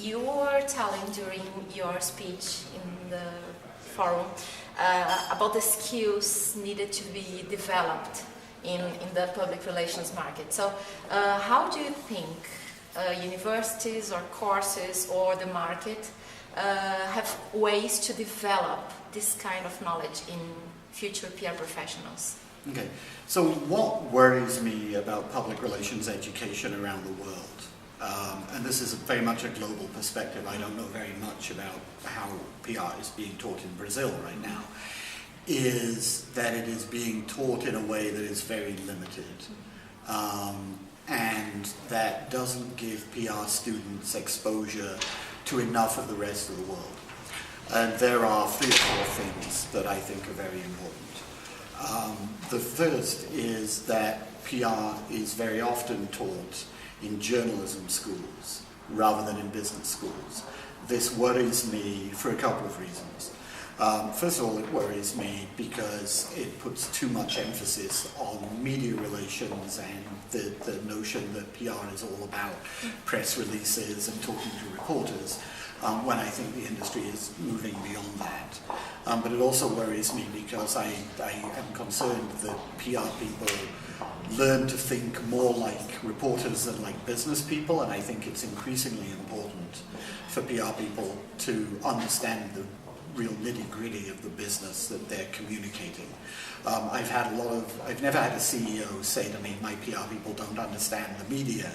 you were telling during your speech in the forum about the skills needed to be developed in the public relations market. So how do you think universities or courses or the market have ways to develop this kind of knowledge in future PR professionals? Okay, so what worries me about public relations education around the world, and this is very much a global perspective, I don't know very much about how PR is being taught in Brazil right now, is that it is being taught in a way that is very limited, and that doesn't give PR students exposure to enough of the rest of the world. And there are 3 or 4 things that I think are very important. The first is that PR is very often taught in journalism schools rather than in business schools. This worries me for a couple of reasons. First of all, it worries me because it puts too much emphasis on media relations and the notion that PR is all about press releases and talking to reporters, when I think the industry is moving beyond that. But it also worries me because I am concerned that PR people learn to think more like reporters than like business people, and I think it's increasingly important for PR people to understand the real nitty-gritty of the business that they're communicating. I've never had a CEO say to me, my PR people don't understand the media,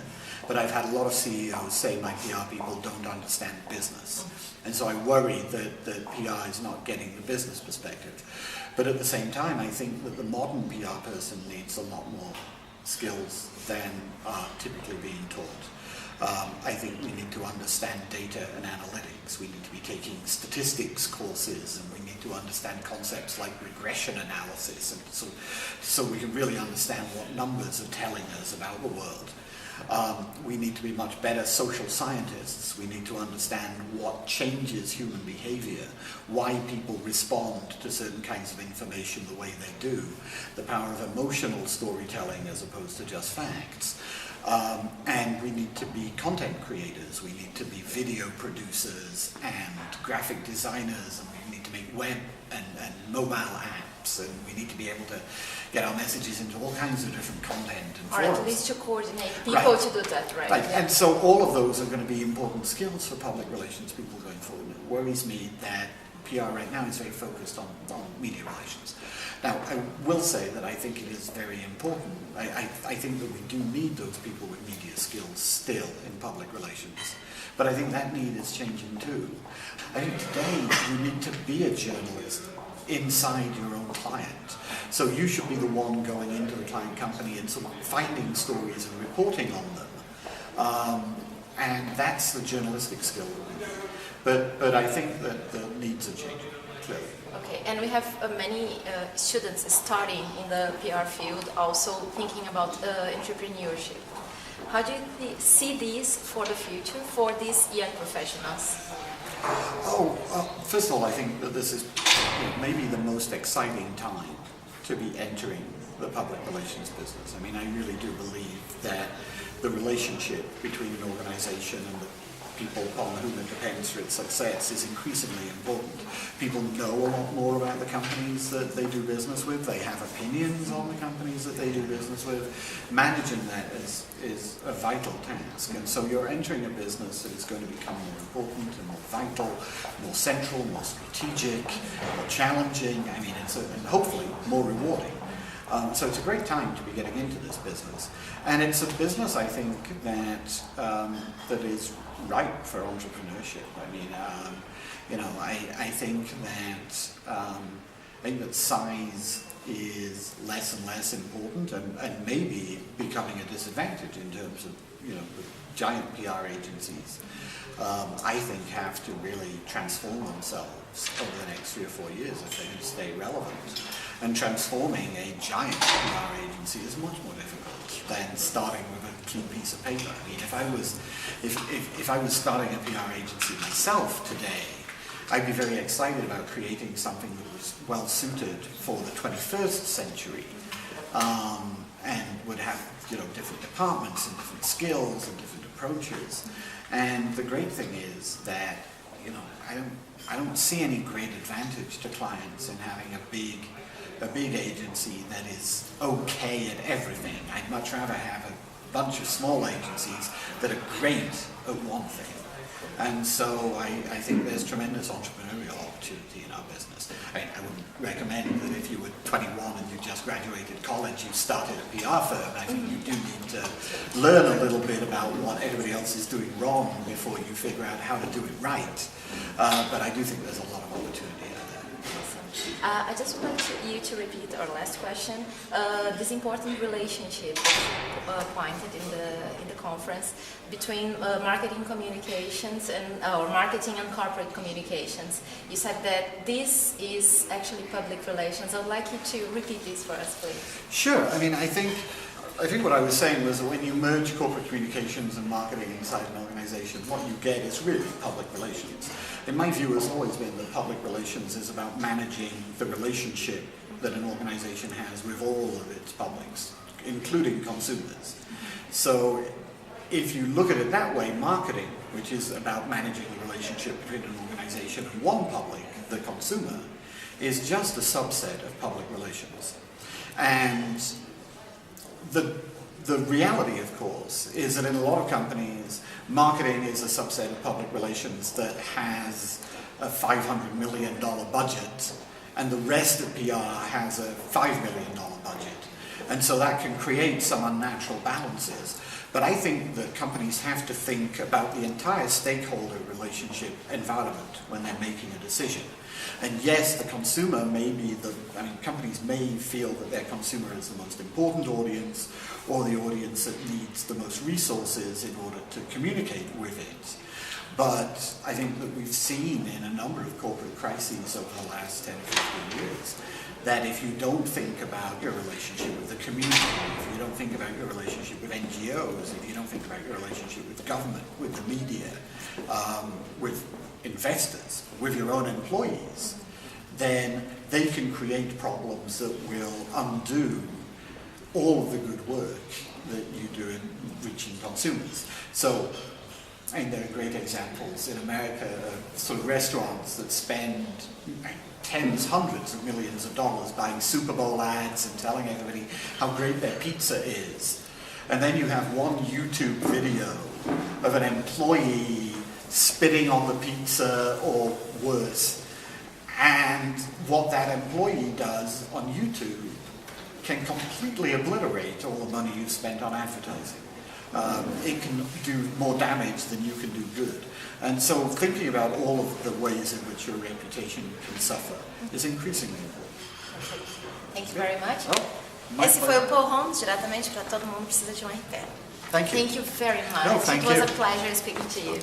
but I've had a lot of CEOs say my PR people don't understand business. And so I worry that PR is not getting the business perspective. But at the same time, I think that the modern PR person needs a lot more skills than are typically being taught. I think we need to understand data and analytics. We need to be taking statistics courses, and we need to understand concepts like regression analysis, and so we can really understand what numbers are telling us about the world. We need to be much better social scientists. We need to understand what changes human behavior, why people respond to certain kinds of information the way they do, the power of emotional storytelling as opposed to just facts. And we need to be content creators, we need to be video producers and graphic designers, and we need to make web and mobile apps, and we need to be able to get our messages into all kinds of different content and forums. Or at least to coordinate people to do that, right? Right, yeah. And so all of those are going to be important skills for public relations people going forward. It worries me that PR right now is very focused on media relations. Now, I will say that I think it is very important. I think that we do need those people with media skills still in public relations. But I think that need is changing too. I think today you need to be a journalist inside your own client. So you should be the one going into the client company and sort of finding stories and reporting on them. And that's the journalistic skill that we need. But I think that the needs are changing, clearly. Okay, and we have many students studying in the PR field, also thinking about entrepreneurship. How do you see this for the future, for these young professionals? First of all, I think that this is maybe the most exciting time to be entering the public relations business. I mean, I really do believe that the relationship between an organization and the people upon whom it depends for its success is increasingly important. People know a lot more about the companies that they do business with. They have opinions on the companies that they do business with. Managing that is a vital task. And so you're entering a business that is going to become more important and more vital, more central, more strategic, more challenging. I mean, and hopefully more rewarding. So it's a great time to be getting into this business. And it's a business, I think, that is ripe for entrepreneurship. I mean, I think that size is less and less important, and maybe becoming a disadvantage in terms of the giant PR agencies. I think have to really transform themselves over the next 3 or 4 years if they're going to stay relevant. And transforming a giant PR agency is much more difficult than starting with a clean piece of paper. I mean, if I was starting a PR agency myself today, I'd be very excited about creating something that was well suited for the 21st century, and would have, you know, different departments and different skills and different approaches. And the great thing is that, you know, I don't see any great advantage to clients in having a big agency that is okay at everything. I'd much rather have a bunch of small agencies that are great at one thing. And so I think there's tremendous entrepreneurial opportunity in our business. I wouldn't recommend that if you were 21 and you just graduated college, you started a PR firm. I think you do need to learn a little bit about what everybody else is doing wrong before you figure out how to do it right. But I do think there's a lot of opportunity out there. I just want you to repeat our last question. This important relationship that you pointed in the conference between marketing communications and or marketing and corporate communications. You said that this is actually public relations. I'd like you to repeat this for us, please. Sure. I mean, I think what I was saying was that when you merge corporate communications and marketing inside an organization, what you get is really public relations. In my view, has always been that public relations is about managing the relationship that an organization has with all of its publics, including consumers. So if you look at it that way, marketing, which is about managing the relationship between an organization and one public, the consumer, is just a subset of public relations. And the reality, of course, is that in a lot of companies, marketing is a subset of public relations that has a $500 million budget, and the rest of PR has a $5 million budget. And so that can create some unnatural balances. But I think that companies have to think about the entire stakeholder relationship environment when they're making a decision. And yes, the consumer may be companies may feel that their consumer is the most important audience, or the audience that needs the most resources in order to communicate with it. But I think that we've seen in a number of corporate crises over the last 10 or 15 years that if you don't think about your relationship with the community, if you don't think about your relationship with NGOs, if you don't think about your relationship with government, with the media, with investors, with your own employees, then they can create problems that will undo all of the good work that you do in reaching consumers. So, there are great examples in America of sort of restaurants that spend tens, hundreds of millions of dollars buying Super Bowl ads and telling everybody how great their pizza is. And then you have one YouTube video of an employee spitting on the pizza or worse. And what that employee does on YouTube can completely obliterate all the money you've spent on advertising. It can do more damage than you can do good. And so thinking about all of the ways in which your reputation can suffer is increasingly important. Thank you very much. Esse foi o Paul Holmes, diretamente para Todo Mundo Precisa de um RP. Thank you. Thank you very much. No, thank It was you. a pleasure speaking to you.